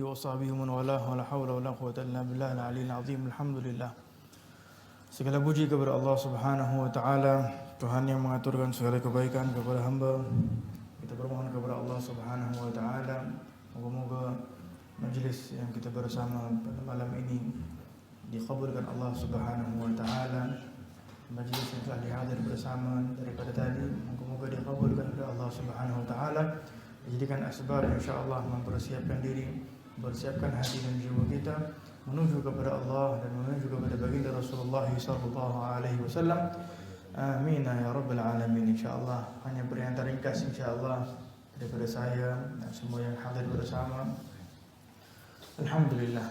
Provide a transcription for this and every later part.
Washabihi man walah wala haula wala quwwata illa billahi al-aliyyil azim. Alhamdulillah. Segala puji kepada Allah Subhanahu wa taala, Tuhan yang mengaturkan segala kebaikan kepada hamba. Kita bermohon kepada Allah Subhanahu wa taala, moga-moga majlis yang kita bersama pada malam ini dikabulkan Allah Subhanahu wa taala. Majlis yang telah dihadir bersama daripada tadi, moga-moga dikabulkan oleh Allah Subhanahu wa taala. Dijadikan asbab insya-Allah mempersiapkan diri, bersiapkan hati dan jiwa kita menuju kepada Allah dan menuju kepada baginda Rasulullah sallallahu alaihi wasallam. Amin ya rabbal alamin. Insyaallah hanya pernyataan ringkas insyaallah daripada saya dan semua yang hadir bersama. Alhamdulillah,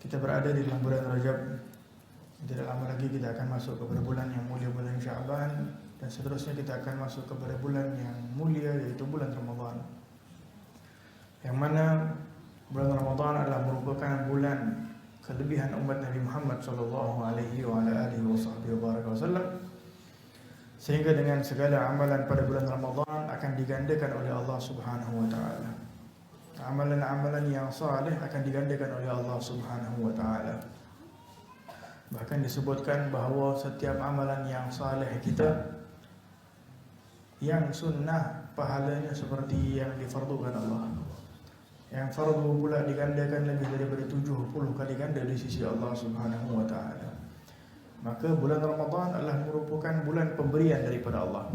kita berada di dalam bulan Rajab. Tidak lama lagi kita akan masuk kepada bulan yang mulia, bulan Sya'ban, dan seterusnya kita akan masuk kepada bulan yang mulia, yaitu bulan Ramadan. Yang mana bulan Ramadan adalah merupakan bulan kelebihan umat Nabi Muhammad sallallahu alaihi wasallam, sehingga dengan segala amalan pada bulan Ramadan akan digandakan oleh Allah Subhanahu wa taala. Amalan-amalan yang saleh akan digandakan oleh Allah Subhanahu wa taala. Bahkan disebutkan bahawa setiap amalan yang saleh kita yang sunnah pahalanya seperti yang difardukan Allah. Yang fardu pula digandakan lebih daripada 70 kali ganda di sisi Allah Subhanahu wa taala. Maka bulan Ramadan adalah merupakan bulan pemberian daripada Allah.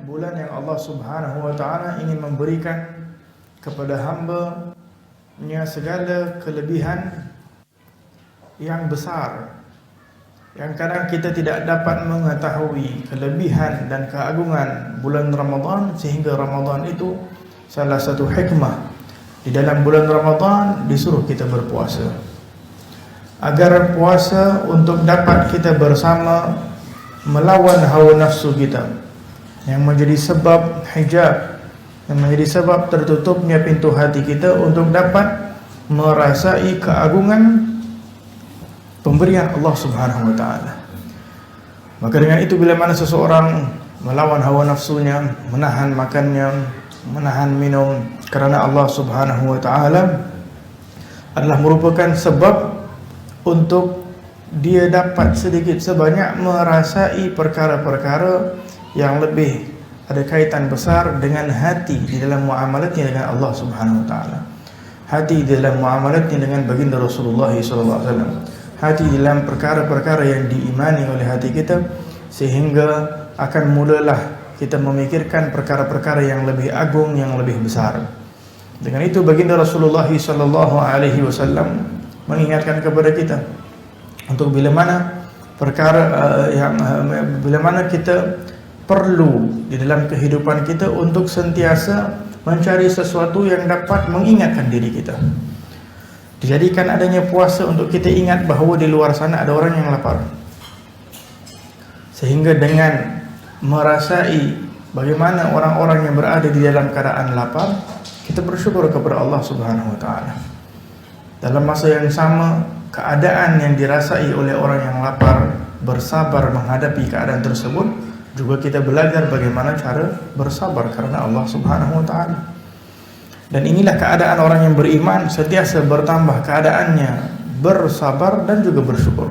Bulan yang Allah Subhanahu wa taala ingin memberikan kepada hamba-Nya segala kelebihan yang besar, yang kadang kita tidak dapat mengetahui kelebihan dan keagungan bulan Ramadan, sehingga Ramadan itu salah satu hikmah. Di dalam bulan Ramadan disuruh kita berpuasa, agar puasa untuk dapat kita bersama melawan hawa nafsu kita, yang menjadi sebab hijab, yang menjadi sebab tertutupnya pintu hati kita untuk dapat merasai keagungan pemberian Allah Subhanahu wa taala. Maka dengan itu, bila mana seseorang melawan hawa nafsunya, menahan makannya, menahan minum kerana Allah Subhanahu wa taala, adalah merupakan sebab untuk dia dapat sedikit sebanyak merasai perkara-perkara yang lebih ada kaitan besar dengan hati di dalam muamalatnya dengan Allah Subhanahu wa taala. Hati di dalam muamalatnya dengan baginda Rasulullah sallallahu alaihi wasallam. Hati dalam perkara-perkara yang diimani oleh hati kita, sehingga akan mulalah kita memikirkan perkara-perkara yang lebih agung, yang lebih besar. Dengan itu baginda Rasulullah sallallahu alaihi wasallam mengingatkan kepada kita untuk bila mana kita perlu di dalam kehidupan kita untuk sentiasa mencari sesuatu yang dapat mengingatkan diri kita. Dijadikan adanya puasa untuk kita ingat bahawa di luar sana ada orang yang lapar, sehingga dengan merasai bagaimana orang-orang yang berada di dalam keadaan lapar, kita bersyukur kepada Allah Subhanahu wa taala. Dalam masa yang sama, keadaan yang dirasai oleh orang yang lapar bersabar menghadapi keadaan tersebut, juga kita belajar bagaimana cara bersabar kerana Allah Subhanahu wa taala. Dan inilah keadaan orang yang beriman, sentiasa bertambah keadaannya bersabar dan juga bersyukur.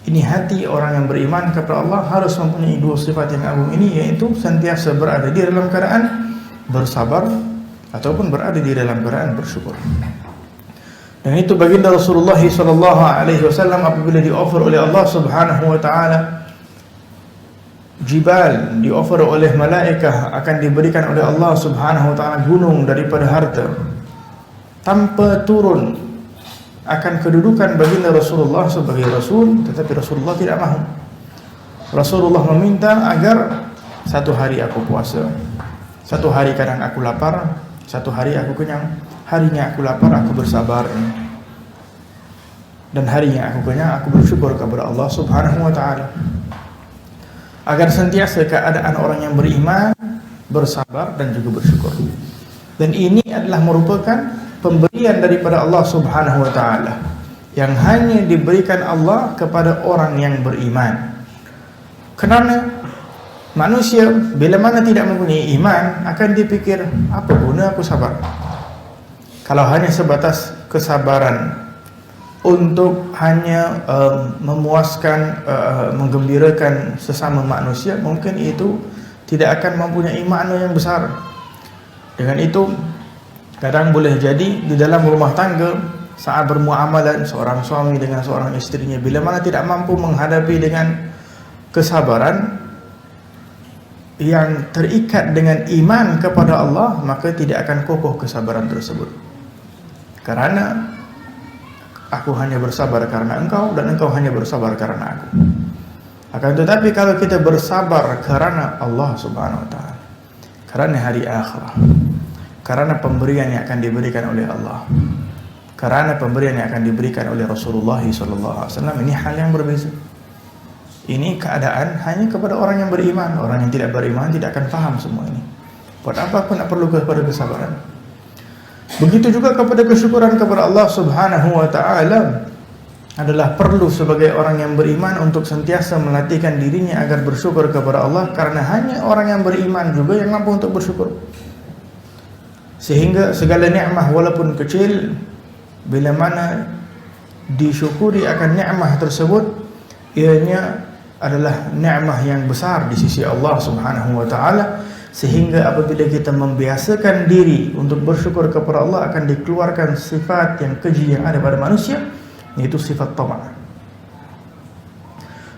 Ini hati orang yang beriman kepada Allah harus mempunyai dua sifat yang agung ini, yaitu sentiasa berada di dalam keadaan bersabar ataupun berada di dalam keadaan bersyukur. Dan itu baginda Rasulullah sallallahu alaihi wasallam apabila dioffer oleh Allah Subhanahu wa taala jibal, dioffer oleh malaikah, akan diberikan oleh Allah Subhanahu wa taala gunung daripada harta, tanpa turun akan kedudukan baginda Rasulullah sebagai Rasul, tetapi Rasulullah tidak mahu. Rasulullah meminta agar satu hari aku puasa, satu hari kadang aku lapar, satu hari aku kenyang, harinya aku lapar aku bersabar, dan harinya aku kenyang aku bersyukur kepada Allah Subhanahu wa taala. Agar sentiasa keadaan orang yang beriman bersabar dan juga bersyukur. Dan ini adalah merupakan pemberian daripada Allah Subhanahu wa taala yang hanya diberikan Allah kepada orang yang beriman. Kerana manusia bila mana tidak mempunyai iman akan dipikir, apa guna aku sabar? Kalau hanya sebatas kesabaran untuk hanya memuaskan, menggembirakan sesama manusia, mungkin itu tidak akan mempunyai makna yang besar. Dengan itu kadang boleh jadi di dalam rumah tangga, saat bermuamalah seorang suami dengan seorang istrinya, bila mana tidak mampu menghadapi dengan kesabaran yang terikat dengan iman kepada Allah, maka tidak akan kokoh kesabaran tersebut. Karena aku hanya bersabar karena engkau, dan engkau hanya bersabar karena aku. Akan tetapi kalau kita bersabar karena Allah Subhanahu wa taala, karena hari akhirat, karena pemberian yang akan diberikan oleh Allah, karena pemberian yang akan diberikan oleh Rasulullah SAW, ini hal yang berbeza. Ini keadaan hanya kepada orang yang beriman. Orang yang tidak beriman tidak akan paham semua ini. Buat apa aku nak perlu kepada kesabaran? Begitu juga kepada kesyukuran kepada Allah Subhanahu wa taala, adalah perlu sebagai orang yang beriman untuk sentiasa melatihkan dirinya agar bersyukur kepada Allah, karena hanya orang yang beriman juga yang mampu untuk bersyukur. Sehingga segala nikmat walaupun kecil, bila mana disyukuri akan nikmat tersebut, ianya adalah nikmat yang besar di sisi Allah Subhanahu wa taala, sehingga apabila kita membiasakan diri untuk bersyukur kepada Allah, akan dikeluarkan sifat yang keji yang ada pada manusia, yaitu sifat tama'.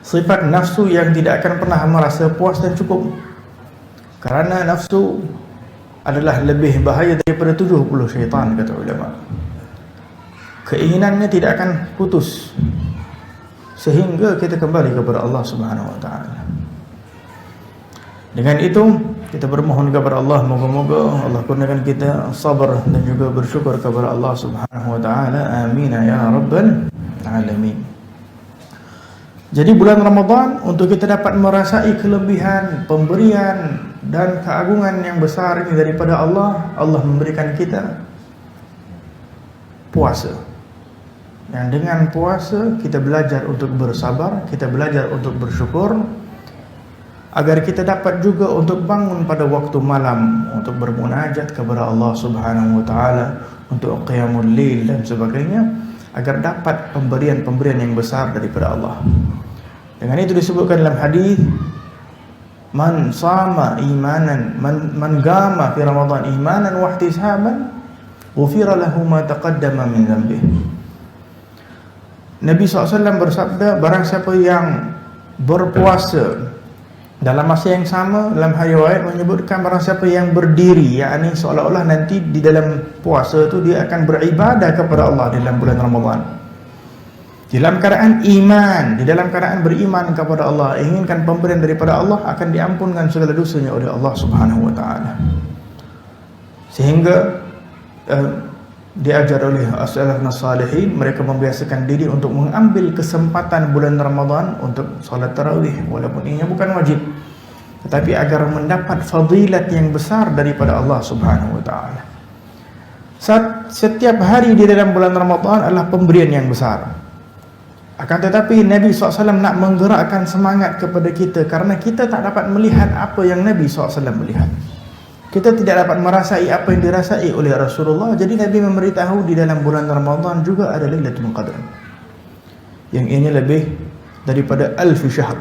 Sifat nafsu yang tidak akan pernah merasa puas dan cukup. Karena nafsu adalah lebih bahaya daripada 70 syaitan, kata ulama. Keinginannya tidak akan putus sehingga kita kembali kepada Allah Subhanahu wa taala. Dengan itu kita bermohon kepada Allah, moga-moga Allah kurniakan kita sabar dan juga bersyukur kepada Allah Subhanahu wa taala. Amin ya rabbal alamin. Jadi bulan Ramadan untuk kita dapat merasai kelebihan, pemberian dan keagungan yang besar ini daripada Allah. Allah memberikan kita puasa. Yang dengan puasa kita belajar untuk bersabar, kita belajar untuk bersyukur, agar kita dapat juga untuk bangun pada waktu malam untuk bermunajat kepada Allah Subhanahu wa taala, untuk qiyamul lail dan sebagainya, agar dapat pemberian-pemberian yang besar daripada Allah. Dengan itu disebutkan dalam hadis, man sama imanan, man gama fi Ramadan imanan wa ihtisaban, ghufira lahu ma taqaddama min dhanbihi. Nabi SAW bersabda, barang siapa yang berpuasa dalam masa yang sama, dalam hari riwayat menyebutkan barang siapa yang berdiri, yakni seolah-olah nanti di dalam puasa itu dia akan beribadah kepada Allah dalam bulan Ramadan, dalam keadaan iman, di dalam keadaan beriman kepada Allah, inginkan pemberian daripada Allah, akan diampunkan segala dosanya oleh Allah Subhanahu wa taala. Sehingga diajar oleh as-salafun salihin, mereka membiasakan diri untuk mengambil kesempatan bulan Ramadan untuk solat tarawih, walaupun ini bukan wajib, tetapi agar mendapat fadilat yang besar daripada Allah Subhanahu wa taala. Setiap hari di dalam bulan Ramadan adalah pemberian yang besar. Akan tetapi Nabi SAW nak menggerakkan semangat kepada kita, karena kita tak dapat melihat apa yang Nabi SAW melihat. Kita tidak dapat merasai apa yang dirasai oleh Rasulullah. Jadi Nabi memberitahu di dalam bulan Ramadan juga ada Lailatul Qadar, yang ini lebih daripada 1000 syahr.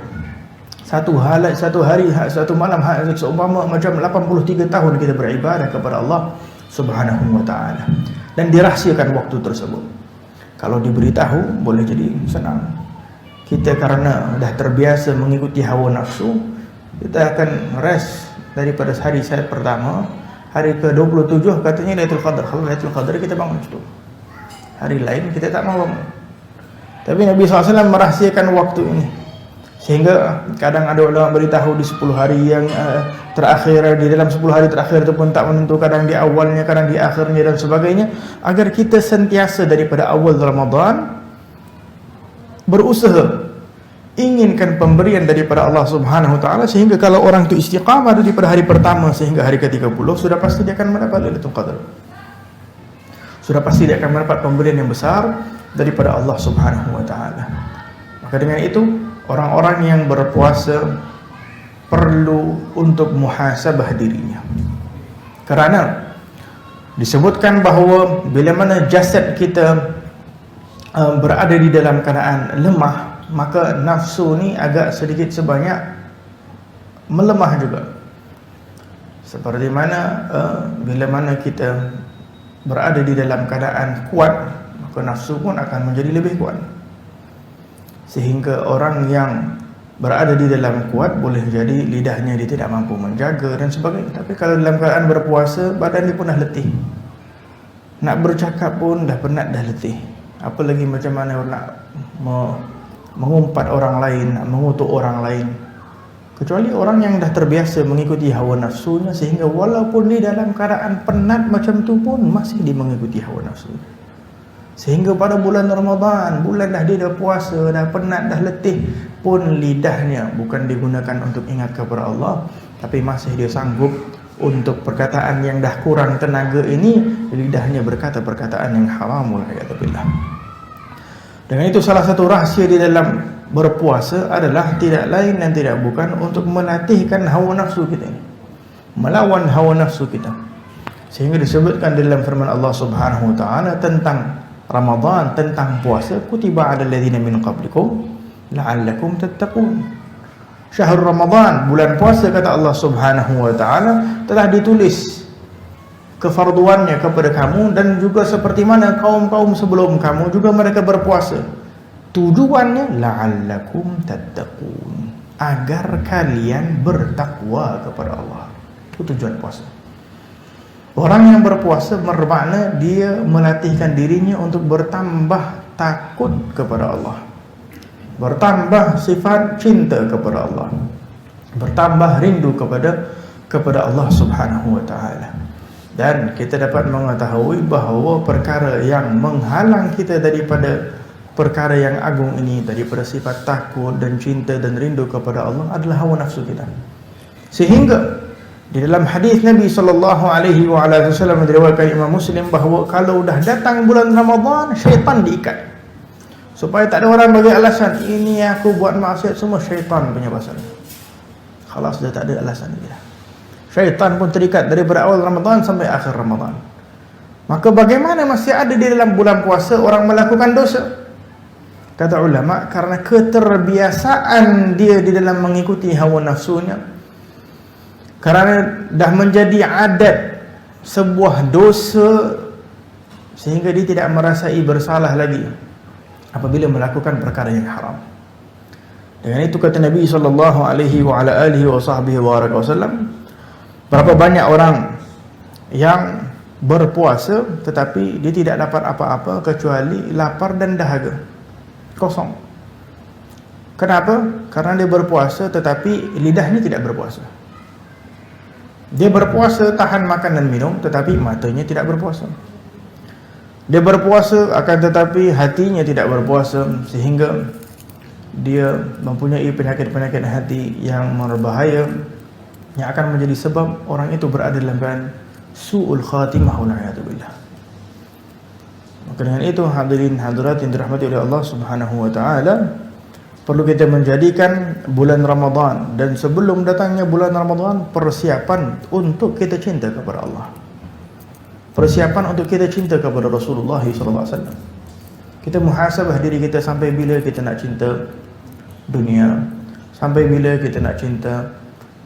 Satu hari, satu malam, seumpama macam 83 tahun kita beribadah kepada Allah Subhanahu wa taala, dan dirahsiakan waktu tersebut. Kalau diberitahu boleh jadi senang. Kita karena dah terbiasa mengikuti hawa nafsu, kita akan rest daripada hari saya pertama, hari ke-27 katanya Lailatul Qadar. Kalau Lailatul Qadar kita bangun itu. Hari lain kita tak mau bangun. Tapi Nabi SAW merahsiakan waktu ini, sehingga kadang ada ulama beritahu di 10 hari yang terakhir, di dalam 10 hari terakhir itu pun tak menentu, kadang di awalnya, kadang di akhirnya dan sebagainya, agar kita sentiasa daripada awal Ramadan berusaha inginkan pemberian daripada Allah Subhanahu wa taala, sehingga kalau orang itu istiqamah daripada hari pertama sehingga hari ke-30, sudah pasti dia akan mendapat Lailatul Qadar. Sudah pasti dia akan mendapat pemberian yang besar daripada Allah Subhanahu wa taala. Maka dengan itu, orang-orang yang berpuasa perlu untuk muhasabah dirinya. Kerana Disebutkan bahawa bila mana jasad kita berada di dalam keadaan lemah, maka nafsu ni agak sedikit sebanyak melemah juga. Seperti mana bila mana kita berada di dalam keadaan kuat, maka nafsu pun akan menjadi lebih kuat. Sehingga orang yang berada di dalam kuat, boleh jadi lidahnya dia tidak mampu menjaga dan sebagainya. Tapi kalau dalam keadaan berpuasa, badan dia pun dah letih, nak bercakap pun dah penat, dah letih. Apalagi macam mana nak mengumpat orang lain, nak mengutuk orang lain. Kecuali orang yang dah terbiasa mengikuti hawa nafsunya, sehingga walaupun di dalam keadaan penat macam tu pun masih dia mengikuti hawa nafsunya. Sehingga pada bulan Ramadan, bulan dah dia dah puasa, dah penat, dah letih, pun lidahnya bukan digunakan untuk ingat kepada Allah, tapi masih dia sanggup untuk perkataan yang dah kurang tenaga ini, lidahnya berkata perkataan yang haram, wal'iyadzubillah. Dengan itu salah satu rahsia di dalam berpuasa adalah tidak lain dan tidak bukan untuk melatihkan hawa nafsu kita ini, melawan hawa nafsu kita. Sehingga disebutkan dalam firman Allah Subhanahu wa taala tentang Ramadan, tentang puasa, kutiba 'alal ladzina min qablikum la'allakum tattaqun. Syahrul Ramadan, bulan puasa, kata Allah Subhanahu wa taala, telah ditulis kefarduannya kepada kamu, dan juga seperti mana kaum-kaum sebelum kamu juga mereka berpuasa. Tujuannya la'allakum tattaqun, agar kalian bertakwa kepada Allah. Itu tujuan puasa. Orang yang berpuasa bermakna dia melatihkan dirinya untuk bertambah takut kepada Allah, bertambah sifat cinta kepada Allah, bertambah rindu kepada Allah Subhanahu wa taala. Dan kita dapat mengetahui bahawa perkara yang menghalang kita daripada perkara yang agung ini, daripada sifat takut dan cinta dan rindu kepada Allah, adalah hawa nafsu kita. Sehingga di dalam hadis Nabi SAW diriwayatkan Imam Muslim bahawa kalau dah datang bulan Ramadan, syaitan diikat. Supaya tak ada orang bagi alasan, ini aku buat maksiat, semua syaitan punya pasal. Khalas, dah tak ada alasan lagi. Syaitan pun terikat daripada awal Ramadan sampai akhir Ramadan. Maka bagaimana masih ada di dalam bulan puasa orang melakukan dosa? Kata ulama, karena keterbiasaan dia di dalam mengikuti hawa nafsunya, kerana dah menjadi adat sebuah dosa, sehingga dia tidak merasai bersalah lagi apabila melakukan perkara yang haram. Dengan itu kata Nabi SAW, berapa banyak orang yang berpuasa tetapi dia tidak dapat apa-apa kecuali lapar dan dahaga, kosong. Kenapa? Karena dia berpuasa tetapi lidahnya tidak berpuasa. Dia berpuasa tahan makan dan minum, tetapi matanya tidak berpuasa. Dia berpuasa akan tetapi hatinya tidak berpuasa, sehingga dia mempunyai penyakit-penyakit hati yang berbahaya, yang akan menjadi sebab orang itu berada dalam keadaan su'ul khatimah, wal'iyadzubillah. Maka dengan itu, hadirin hadirat yang dirahmati oleh Allah Subhanahu wa taala, perlu kita menjadikan bulan Ramadan dan sebelum datangnya bulan Ramadan persiapan untuk kita cinta kepada Allah, persiapan untuk kita cinta kepada Rasulullah SAW. Kita muhasabah diri kita, sampai bila kita nak cinta dunia, sampai bila kita nak cinta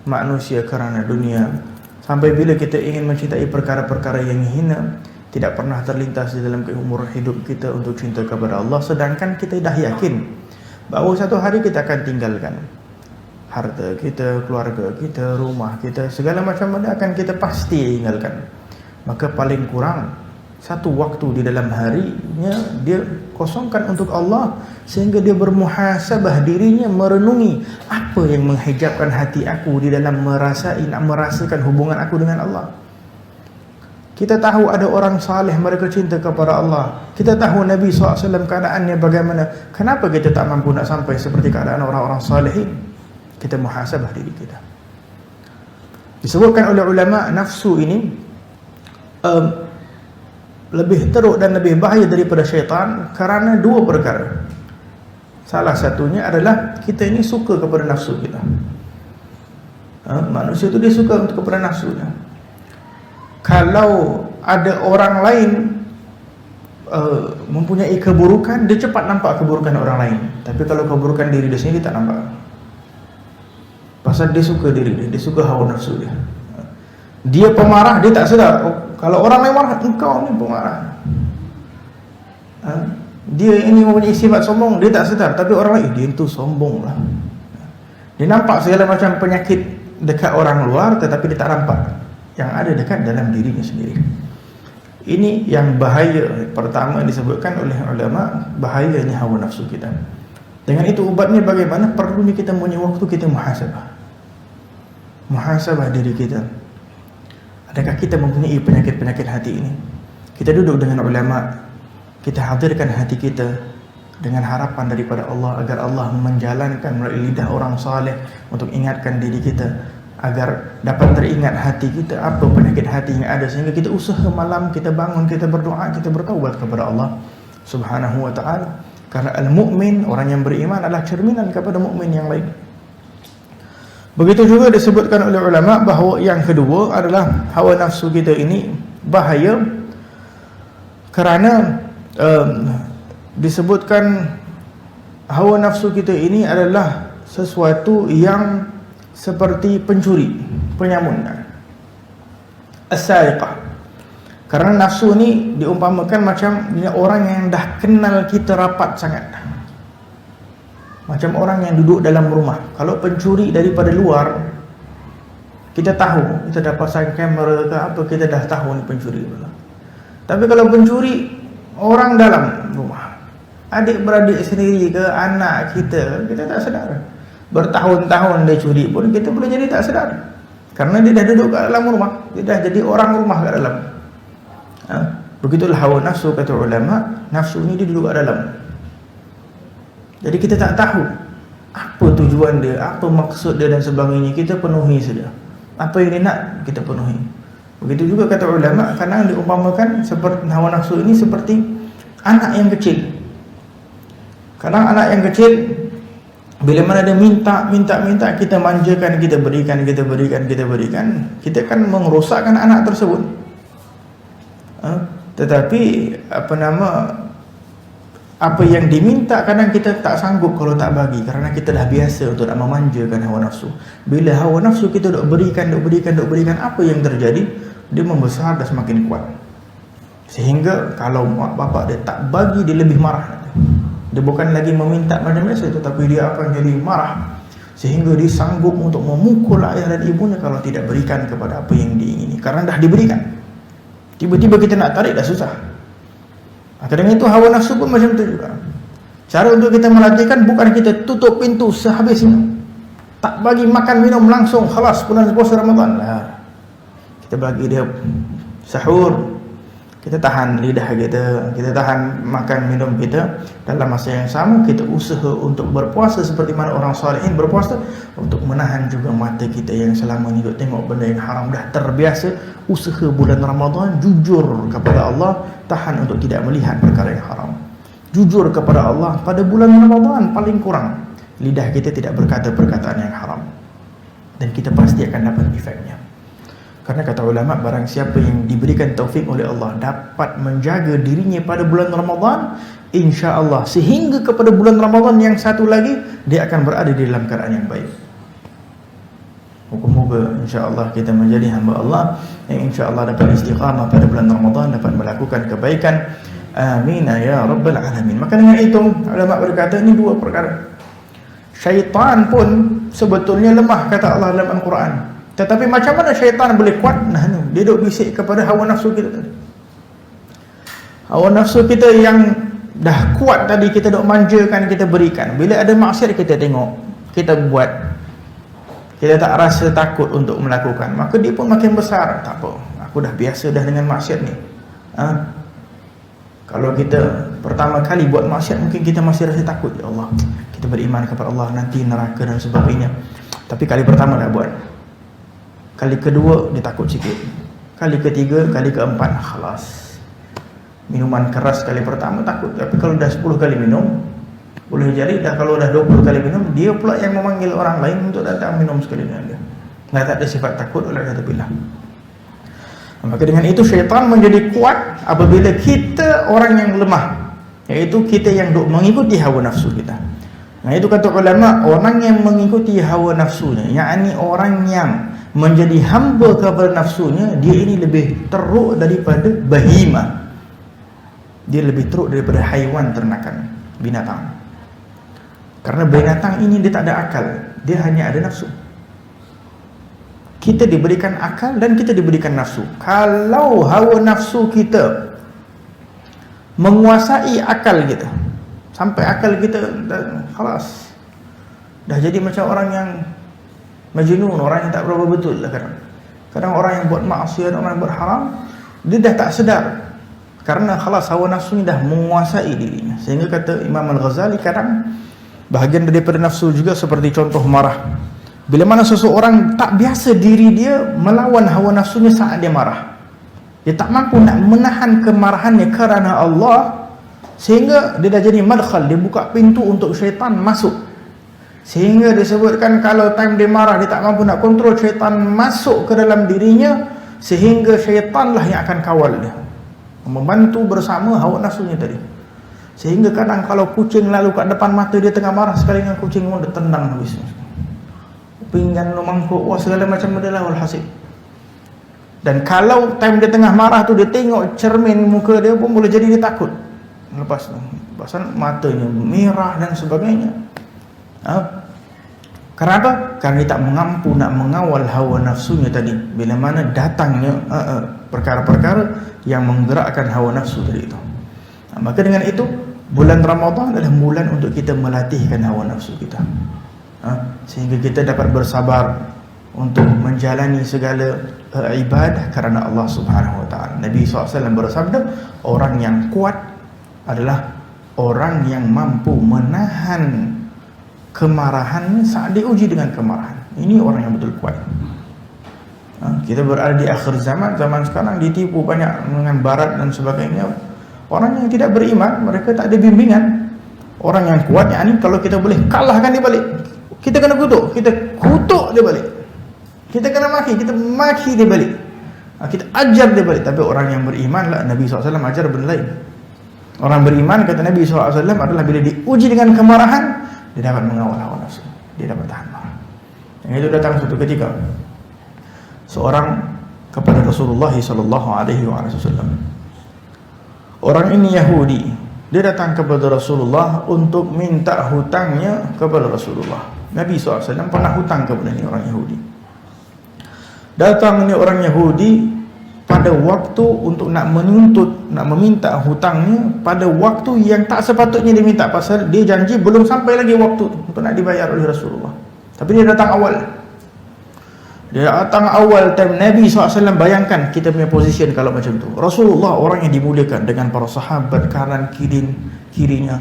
manusia kerana dunia, sampai bila kita ingin mencintai perkara-perkara yang hina, tidak pernah terlintas di dalam umur hidup kita untuk cinta kepada Allah, sedangkan kita dah yakin bahawa satu hari kita akan tinggalkan harta kita, keluarga kita, rumah kita, segala macam benda akan kita pasti tinggalkan. Maka paling kurang satu waktu di dalam harinya dia kosongkan untuk Allah, sehingga dia bermuhasabah dirinya, merenungi apa yang menghijabkan hati aku di dalam merasakan hubungan aku dengan Allah. Kita tahu ada orang saleh, mereka cinta kepada Allah. Kita tahu Nabi SAW keadaannya bagaimana. Kenapa kita tak mampu nak sampai seperti keadaan orang-orang salihin? Kita muhasabah diri kita. Disebutkan oleh ulama, nafsu ini lebih teruk dan lebih bahaya daripada syaitan kerana dua perkara. Salah satunya adalah kita ini suka kepada nafsu kita. Manusia itu dia suka kepada nafsunya. Kalau ada orang lain mempunyai keburukan, dia cepat nampak keburukan orang lain. Tapi kalau keburukan diri dia sendiri, dia tak nampak. Pasal dia suka diri dia suka hawa nafsu dia. Dia pemarah, dia tak sedar. Kalau orang lain marah, engkau ni pemarah. Dia ini mempunyai sifat sombong, dia tak sedar. Tapi orang lain, dia itu sombong lah. Dia nampak segala macam penyakit dekat orang luar, tetapi dia tak nampak yang ada dekat dalam dirinya sendiri. Ini yang bahaya pertama disebutkan oleh ulama, bahayanya hawa nafsu kita. Dengan itu ubatnya bagaimana? Perlunya kita punya waktu kita muhasabah diri kita. Adakah kita mempunyai penyakit-penyakit hati ini? Kita duduk dengan ulama, kita hadirkan hati kita dengan harapan daripada Allah agar Allah menjalankan melalui lidah orang saleh untuk ingatkan diri kita, agar dapat teringat hati kita apa penyakit hati yang ada, sehingga kita usaha malam, kita bangun, kita berdoa, kita bertaubat kepada Allah Subhanahu wa ta'ala. Karena al-mu'min, orang yang beriman, adalah cerminan kepada mukmin yang lain. Begitu juga disebutkan oleh ulama bahawa yang kedua adalah hawa nafsu kita ini bahaya kerana disebutkan hawa nafsu kita ini adalah sesuatu yang seperti pencuri, penyamun, as-sariqah. Karena nafsu ni diumpamakan macam orang yang dah kenal kita rapat sangat, macam orang yang duduk dalam rumah. Kalau pencuri daripada luar, kita tahu, kita dah pasang kamera ke apa, kita dah tahu ni pencuri. Tapi kalau pencuri orang dalam rumah, adik-beradik sendiri ke, anak kita, kita tak sedar. Bertahun-tahun dia curi pun kita boleh jadi tak sedar, karena dia dah duduk kat dalam rumah, dia dah jadi orang rumah kat dalam. Begitulah hawa nafsu, kata ulama. Nafsu ni dia duduk kat dalam. Jadi kita tak tahu apa tujuan dia, apa maksud dia dan sebagainya. Kita penuhi saja. Apa yang dia nak, kita penuhi. Begitu juga kata ulama, kadang diumpamakan seperti hawa nafsu ini seperti anak yang kecil. Kadang anak yang kecil, bila mana dia minta, kita manjakan, kita berikan. Kita kan merosakkan anak tersebut. Tetapi apa yang diminta kadang kita tak sanggup kalau tak bagi, kerana kita dah biasa untuk nak memanjakan hawa nafsu. Bila hawa nafsu kita duk berikan, apa yang terjadi? Dia membesar dan semakin kuat. Sehingga kalau mak bapak dia tak bagi, dia lebih marah. Dia bukan lagi meminta macam biasa, tetapi dia akan jadi marah, sehingga dia sanggup untuk memukul ayah dan ibunya kalau tidak berikan kepada apa yang diingini, karena dah diberikan. Tiba-tiba kita nak tarik dah susah. Kadang itu hawa nafsu pun macam tu juga. Cara untuk kita melatihkan bukan kita tutup pintu sehabisnya, tak bagi makan minum langsung, khalas bulan puasa Ramadan lah. Kita bagi dia sahur, kita tahan lidah kita tahan makan minum kita. Dalam masa yang sama kita usaha untuk berpuasa seperti mana orang salihin berpuasa, untuk menahan juga mata kita yang selama ni duk tengok benda yang haram. Dah terbiasa, usaha bulan Ramadan jujur kepada Allah, tahan untuk tidak melihat perkara yang haram. Jujur kepada Allah, pada bulan Ramadan paling kurang lidah kita tidak berkata perkataan yang haram, dan kita pasti akan dapat efeknya. Karena kata ulama, barang siapa yang diberikan taufik oleh Allah dapat menjaga dirinya pada bulan Ramadan, insya-Allah sehingga kepada bulan Ramadan yang satu lagi, dia akan berada di dalam keadaan yang baik. Moga-moga insya-Allah kita menjadi hamba Allah yang insya-Allah dapat istiqamah pada bulan Ramadan, dapat melakukan kebaikan. Amin ya rabbal alamin. Maka dengan itu ulama berkata, ini dua perkara. Syaitan pun sebetulnya lemah, kata Allah dalam Al-Quran. Tetapi macam mana syaitan boleh kuat? Dia duk bisik kepada hawa nafsu kita tadi. Hawa nafsu kita yang dah kuat tadi, kita duk manjakan, kita berikan. Bila ada maksiat kita tengok, kita buat, kita tak rasa takut untuk melakukan, maka dia pun makin besar. Tak apa, aku dah biasa dah dengan maksiat ni. Kalau kita pertama kali buat maksiat, mungkin kita masih rasa takut. Ya Allah, kita beriman kepada Allah, nanti neraka dan sebagainya. Tapi kali pertama dah buat, kali kedua dia takut sikit, kali ketiga, kali keempat, khalas. Minuman keras kali pertama takut, tapi kalau dah 10 kali minum, boleh jadi dah, kalau dah 20 kali minum, dia pula yang memanggil orang lain untuk datang minum sekali dengan dia. Tak ada sifat takut oleh kata billah. Maka dengan itu syaitan menjadi kuat apabila kita orang yang lemah, iaitu kita yang mengikuti hawa nafsu kita. Nah, itu kata ulama, orang yang mengikuti hawa nafsunya, yakni orang yang menjadi hamba kepada nafsunya, dia ini lebih teruk daripada bahimah. Dia lebih teruk daripada haiwan ternakan, binatang. Karena binatang ini dia tak ada akal, dia hanya ada nafsu. Kita diberikan akal dan kita diberikan nafsu. Kalau hawa nafsu kita menguasai akal kita, sampai akal kita khalas, dah jadi macam orang yang majnun, orang yang tak berapa betul lah kadang. Kadang orang yang buat maksiat, orang yang buat haram, dia dah tak sedar. Karena khalas hawa nafsu ni dah menguasai dirinya. Sehingga kata Imam Al-Ghazali, kadang bahagian daripada nafsu juga seperti contoh marah. Bila mana seseorang tak biasa diri dia melawan hawa nafsunya saat dia marah, dia tak mampu nak menahan kemarahannya kerana Allah, sehingga dia dah jadi madkhal, dia buka pintu untuk syaitan masuk. Sehingga disebutkan kalau time dia marah, dia tak mampu nak kontrol, syaitan masuk ke dalam dirinya, sehingga syaitanlah yang akan kawal dia, membantu bersama hawa nafsunya tadi. Sehingga kadang kalau kucing lalu kat depan mata dia tengah marah, sekali dengan kucing pun dia tendang habis, pinggan, mangkuk, wah segala macam benda lah walhasil. Dan kalau time dia tengah marah tu, dia tengok cermin muka dia pun boleh jadi dia takut. Lepas tu pasal matanya merah dan sebagainya. Kenapa? Kerana dia tak mampu nak mengawal hawa nafsunya tadi. Bila mana datangnya perkara-perkara yang menggerakkan hawa nafsu tadi itu. Maka dengan itu, bulan Ramadan adalah bulan untuk kita melatihkan hawa nafsu kita, sehingga kita dapat bersabar untuk menjalani segala ibadah kerana Allah Subhanahu Wa Taala. Nabi SAW bersabda, orang yang kuat adalah orang yang mampu menahan kemarahan saat diuji dengan kemarahan. Ini orang yang betul kuat. Kita berada di akhir zaman sekarang ditipu banyak dengan barat dan sebagainya. Orang yang tidak beriman, mereka tak ada bimbingan. Orang yang kuat, yakni kalau kita boleh kalahkan dia balik, kita kena kutuk, kita kutuk dia balik. Kita kena maki, kita maki dia balik. Kita ajar dia balik. Tapi orang yang beriman lah, Nabi SAW ajar benda lain. Orang beriman, kata Nabi SAW, adalah bila diuji dengan kemarahan, dia dapat mengawal hawa nafsu, dia dapat tahan marah. Yang itu datang suatu ketika seorang kepada Rasulullah SAW. Orang ini Yahudi, dia datang kepada Rasulullah untuk minta hutangnya kepada Rasulullah. Nabi SAW pernah hutang kepada ini orang Yahudi. Datang ini orang Yahudi pada waktu untuk nak menuntut, nak meminta hutangnya pada waktu yang tak sepatutnya diminta, pasal dia janji belum sampai lagi waktu untuk nak dibayar oleh Rasulullah. Tapi dia datang awal. Dia datang awal time Nabi SAW. Bayangkan kita punya position kalau macam tu. Rasulullah orang yang dimuliakan dengan para sahabat kanan kirinya.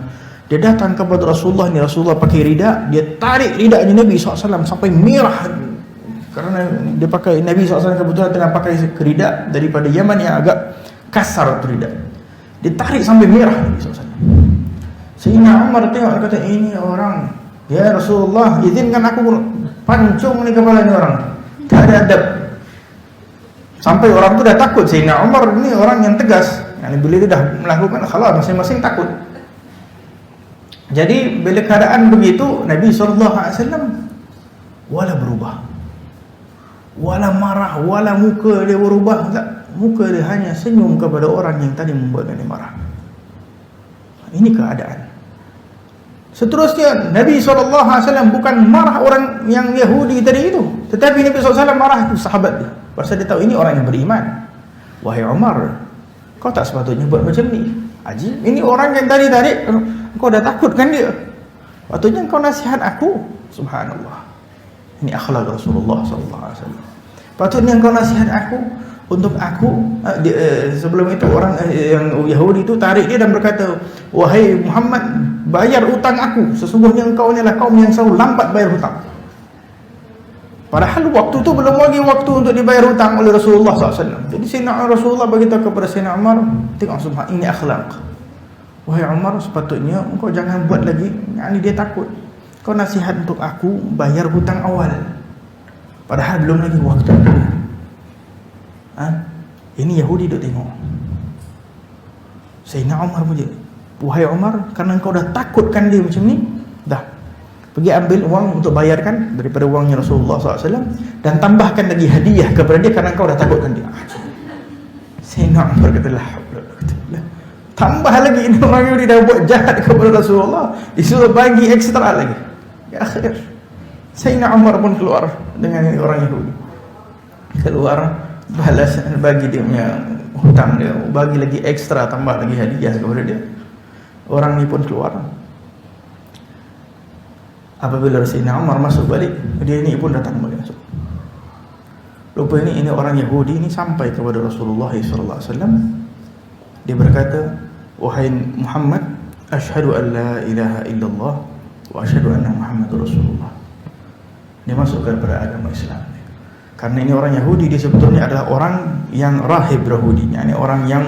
Dia datang kepada Rasulullah ni, Rasulullah pakai rida, dia tarik ridanya Nabi SAW sampai merah. Kerana dia pakai, Nabi SAW kebetulan tengah pakai rida daripada Yaman yang agak kasar tu rida. Dia tarik sampai merah Nabi SAW. Sayyidina Umar tengok, dia kata, ini orang, ya Rasulullah, izinkan aku pancung ni kepala ni orang. Tak ada adab. Sampai orang tu dah takut. Sayyidina Umar ni orang yang tegas. Yani bila dia dah melakukan khalas, masing-masing takut. Jadi bila keadaan begitu, Nabi SAW wala berubah, wala marah, wala muka dia berubah. Tak. Muka dia hanya senyum kepada orang yang tadi membuatkan dia marah. Ini keadaan. Seterusnya Nabi SAW bukan marah orang yang Yahudi tadi itu, tetapi Nabi SAW marah itu sahabat dia. Pasal dia tahu ini orang yang beriman. Wahai Umar, kau tak sepatutnya buat macam ni. Ajib, ini orang yang tadi kau dah takutkan dia. Patutnya kau nasihat aku. Subhanallah. Ini akhlak Rasulullah SAW. Patutnya kau nasihat aku untuk aku. Sebelum itu orang yang Yahudi itu tarik dia dan berkata, wahai Muhammad, bayar hutang aku. Sesungguhnya engkau ni adalah kaum yang selalu lambat bayar hutang. Padahal waktu tu belum lagi waktu untuk dibayar hutang oleh Rasulullah SAW. Jadi Sayyidina Rasulullah beritahu kepada Sayyidina Umar, tengok subhanallah, ini akhlak. Wahai Umar, sepatutnya engkau jangan buat lagi. Ini dia takut. Kau nasihat untuk aku bayar hutang awal. Padahal belum lagi waktu. Ini Yahudi duk tengok. Sayyidina Umar pun je, wahai Umar, kerana engkau dah takutkan dia macam ni, dah pergi ambil wang untuk bayarkan daripada wangnya Rasulullah SAW, dan tambahkan lagi hadiah kepada dia kerana engkau dah takutkan dia. Sayyidina Umar kata, la haula wala quwwata illa billah. Tambah lagi, ini orang Yahudi dah buat jahat kepada Rasulullah, disuruh bagi ekstra lagi. Ya akhir Sayyidina Umar pun keluar dengan orang Yahudi, keluar balas, bagi dia punya hutang dia, bagi lagi ekstra, tambah lagi hadiah kepada dia. Orang ni pun keluar. Apabila Sayyidina Umar masuk balik, dia ni pun datang balik masuk. Lupa ini orang Yahudi ni sampai kepada Rasulullah SAW. Dia berkata, wahai Muhammad, asyhadu an la ilaha illallah wa asyhadu anna Muhammadur Rasulullah. Dia masuk kepada agama Islam. Karena ini orang Yahudi, dia sebetulnya adalah orang yang rahib Yahudi, yakni orang yang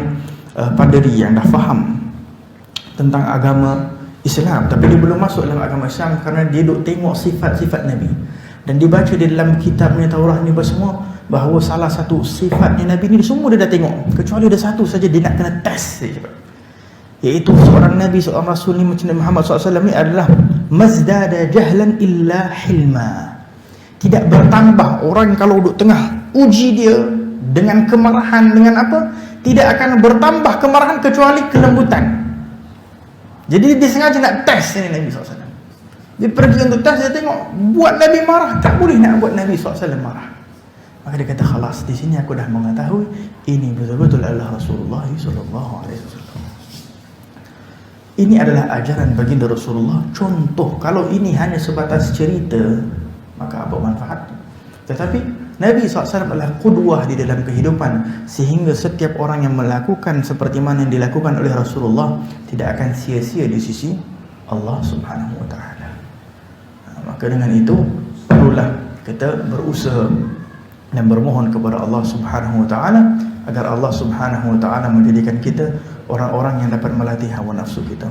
paderi, yang dah faham tentang agama Islam, tapi dia belum masuk dalam agama Islam kerana dia duk tengok sifat-sifat Nabi. Dan dibaca di dalam kitabnya Taurat ni semua bahawa salah satu sifatnya Nabi ni semua dia dah tengok, kecuali ada satu saja dia nak kena test saja, iaitu seorang Nabi, seorang Rasul ni macam Nabi Muhammad SAW ni adalah mazdada jahlan illa hilma. Tidak bertambah. Orang kalau duduk tengah uji dia dengan kemarahan, dengan apa, tidak akan bertambah kemarahan kecuali kelembutan. Jadi dia sengaja nak test ini Nabi SAW. Dia pergi untuk test, dia tengok buat Nabi marah, tak boleh nak buat Nabi SAW marah. Maka dia kata, khalas, di sini aku dah mengetahui ini betul-betul adalah Rasulullah SAW. Ini adalah ajaran baginda Rasulullah. Contoh, kalau ini hanya sebatas cerita, maka apa manfaat? Tetapi Nabi SAW adalah qudwah di dalam kehidupan, sehingga setiap orang yang melakukan seperti mana yang dilakukan oleh Rasulullah tidak akan sia-sia di sisi Allah Subhanahu wa ta'ala. Maka dengan itu perlulah kita berusaha dan bermohon kepada Allah Subhanahu wa ta'ala agar Allah Subhanahu wa ta'ala menjadikan kita orang-orang yang dapat melatih hawa nafsu kita.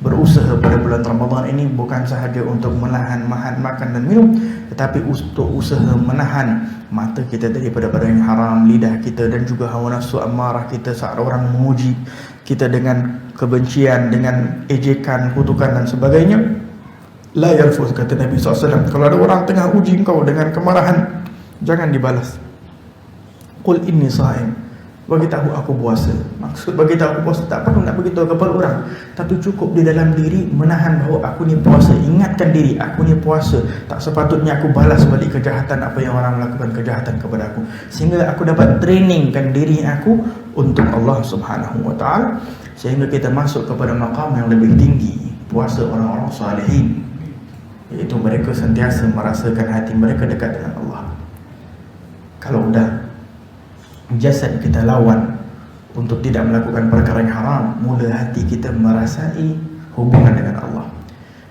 Berusaha pada bulan Ramadan ini bukan sahaja untuk menahan makan dan minum, tetapi untuk usaha menahan mata kita daripada barang yang haram, lidah kita dan juga hawa nafsu amarah kita saat orang memuji kita dengan kebencian, dengan ejekan, kutukan dan sebagainya. La yalfuz, kata Nabi SAW, kalau ada orang tengah uji engkau dengan kemarahan, jangan dibalas. Qul inni sha'im, bagi tahu aku puasa. Maksud bagi tahu aku puasa tak perlu nak beritahu kepada orang, tapi cukup di dalam diri menahan bahawa aku ni puasa. Ingatkan diri, aku ni puasa, tak sepatutnya aku balas balik kejahatan apa yang orang melakukan kejahatan kepada aku, sehingga aku dapat trainingkan diri aku untuk Allah Subhanahu wa ta'ala, sehingga kita masuk kepada maqam yang lebih tinggi, puasa orang-orang salihin, iaitu mereka sentiasa merasakan hati mereka dekat dengan Allah. Kalau dah jasad kita lawan untuk tidak melakukan perkara yang haram, mula hati kita merasai hubungan dengan Allah.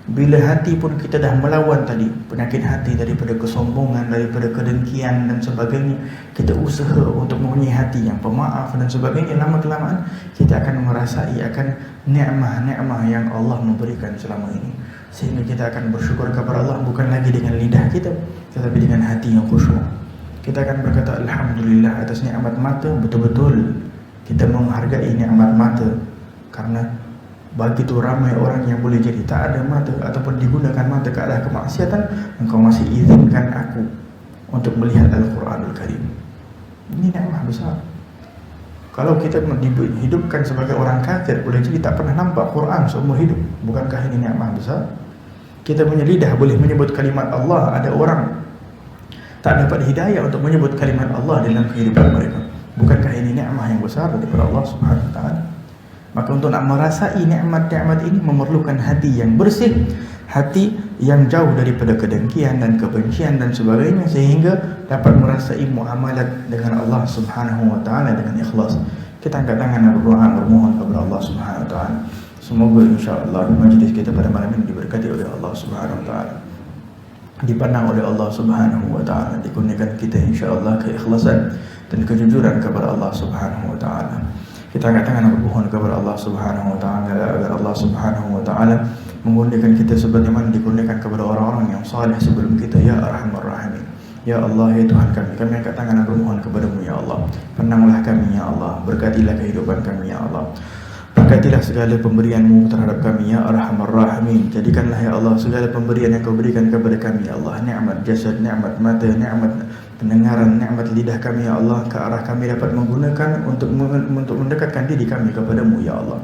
Bila hati pun kita dah melawan tadi penyakit hati daripada kesombongan, daripada kedengkian dan sebagainya, kita usaha untuk mempunyai hati yang pemaaf dan sebagainya, lama kelamaan kita akan merasai akan nikmat-nikmat yang Allah memberikan selama ini, sehingga kita akan bersyukur kepada Allah bukan lagi dengan lidah kita, tetapi dengan hati yang khusyuk. Kita akan berkata alhamdulillah atas nikmat mata. Betul-betul kita menghargai nikmat mata, karena begitu ramai orang yang boleh jadi tak ada mata ataupun digunakan mata ke arah kemaksiatan, engkau masih izinkan aku untuk melihat Al-Quranul Karim. Ini nikmat besar. Kalau kita dihidupkan sebagai orang kafir, boleh jadi tak pernah nampak Quran seumur hidup. Bukankah ini nikmat besar? Kita punya lidah boleh menyebut kalimat Allah. Ada orang tak dapat hidayah untuk menyebut kalimat Allah dalam kehidupan mereka. Bukankah ini nikmat yang besar daripada Allah Subhanahu wa ta'ala? Maka untuk nak merasai nikmat-nikmat ini memerlukan hati yang bersih, hati yang jauh daripada kedengkian dan kebencian dan sebagainya, sehingga dapat merasai muamalat dengan Allah Subhanahu wa ta'ala dengan ikhlas. Kita angkat tangan dan berdoa bermohon kepada Allah Subhanahu wa ta'ala. Semoga insya-Allah majlis kita pada malam ini diberkati oleh Allah Subhanahu wa ta'ala, dipandang oleh Allah Subhanahu wa ta'ala, dikurniakan kita insya-Allah keikhlasan dan kejujuran kepada Allah Subhanahu wa ta'ala. Kita angkat tangan dan bermohon kepada Allah Subhanahu wa ta'ala agar Allah Subhanahu wa ta'ala mengurniakan kita sebagaimana dikurniakan kepada orang-orang yang saleh sebelum kita, ya arhamar rahimin. Ya Allah, ya Tuhan kami angkat tangan dan bermohon kepada-Mu ya Allah. Pandanglah kami ya Allah, berkatilah kehidupan kami ya Allah. Berkatilah segala pemberian-Mu terhadap kami ya Arhamar Rahimin. Jadikanlah ya Allah segala pemberian yang Kau berikan kepada kami ya Allah, nikmat jasad, nikmat mata, nikmat pendengaran, nikmat lidah kami ya Allah, ke arah kami dapat menggunakan untuk mendekatkan diri kami kepada-Mu ya Allah.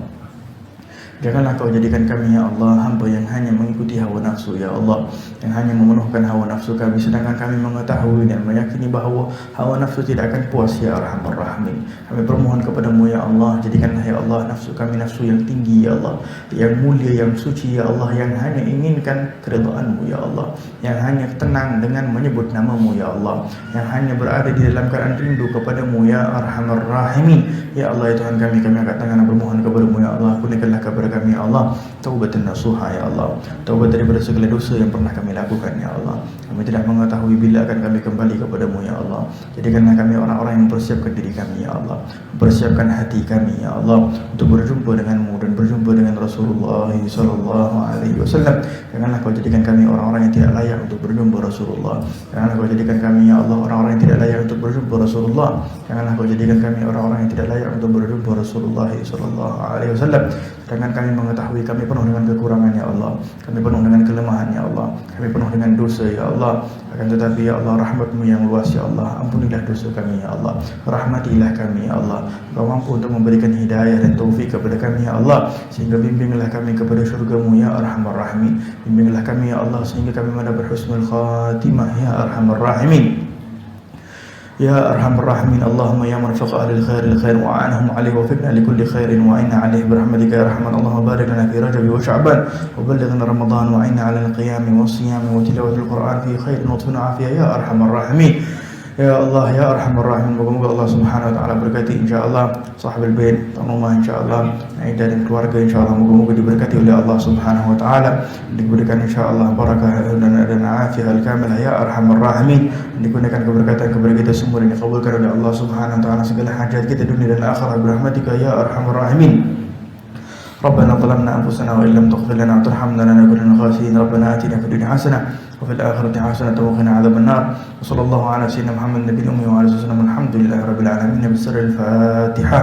Janganlah Kau jadikan kami ya Allah hamba yang hanya mengikuti hawa nafsu ya Allah, yang hanya memenuhkan hawa nafsu kami, sedangkan kami mengetahui dan meyakini bahawa hawa nafsu tidak akan puas ya Arhamar Rahimin. Kami bermohon kepada-Mu ya Allah, jadikanlah ya Allah nafsu kami nafsu yang tinggi ya Allah, yang mulia, yang suci ya Allah, yang hanya inginkan keridhaan-Mu ya Allah, yang hanya tenang dengan menyebut nama-Mu ya Allah, yang hanya berada di dalam keadaan rindu kepada-Mu ya Arhamar Rahimin. Ya Allah, ya Tuhan kami angkat tangan dan bermohon kepada-Mu ya Allah. Kurniakanlah kepada kami ya Allah taubatan nasuha ya Allah, taubat daripada segala dosa yang pernah kami lakukan ya Allah. Kami tidak mengetahui bila akan kami kembali kepada-Mu ya Allah. Jadikanlah kami orang-orang yang mempersiapkan diri kami ya Allah, mempersiapkan hati kami ya Allah untuk berjumpa dengan-Mu dan berjumpa dengan Rasulullah sallallahu alaihi wasallam. Janganlah Kau jadikan kami orang-orang yang tidak layak untuk berjumpa Rasulullah. Janganlah Kau jadikan kami ya Allah orang-orang yang tidak layak untuk berjumpa Rasulullah. Janganlah Kau jadikan kami orang-orang yang tidak layak untuk berjumpa Rasulullah sallallahu alaihi wasallam. Sedangkan kami mengetahui kami penuh dengan kekurangan ya Allah, kami penuh dengan kelemahan ya Allah, kami penuh dengan dosa ya Allah. Akan tetapi ya Allah, rahmat-Mu yang luas ya Allah, ampunilah dosa kami ya Allah, rahmatilah kami ya Allah. Kau mampu untuk memberikan hidayah dan taufik kepada kami ya Allah, sehingga bimbinglah kami kepada syurga-Mu ya Arhamar Rahimin. Bimbinglah kami ya Allah sehingga kami mendapat husnul khatimah ya Arhamar Rahimin. يا أرحم الراحمين. اللهم يا من وفق أهل الخير للخير وأعنهم عليه ووفقنا لكل خير وأعنا عليه برحمتك يا رحمن. اللهم بارك لنا في رجب وشعبان وبلغنا رمضان وأعنا على القيام والصيام وتلاوة القرآن في خير لطف وعافية يا أرحم الراحمين. Ya Allah ya Arhamar Rahimin. Moga-moga Allah Subhanahu wa taala berkati insyaallah sahabat bait rumah insyaallah, Aida dan keluarga insyaallah. Moga-moga diberkati oleh Allah Subhanahu wa taala, diberikan insyaallah barakah dan afiat al-kamilah ya Arhamar Rahimin. Digunakan keberkatan kepada kita semua dan dikabulkan oleh Allah Subhanahu wa taala segala hajat kita dunia dan akhirat birahmatika ya Arhamar Rahimin. ربنا ظلمنا أنفسنا وإن لم تغفر لنا وترحمنا لنكن من الخاسرين. ربنا آتنا في الدنيا حسنة وفي الآخرة حسنة وقنا عذاب النار. وصلى الله على سيدنا محمد النبي الأمي وعلى آله وسلم. الحمد لله رب العالمين. بسر الفاتحة.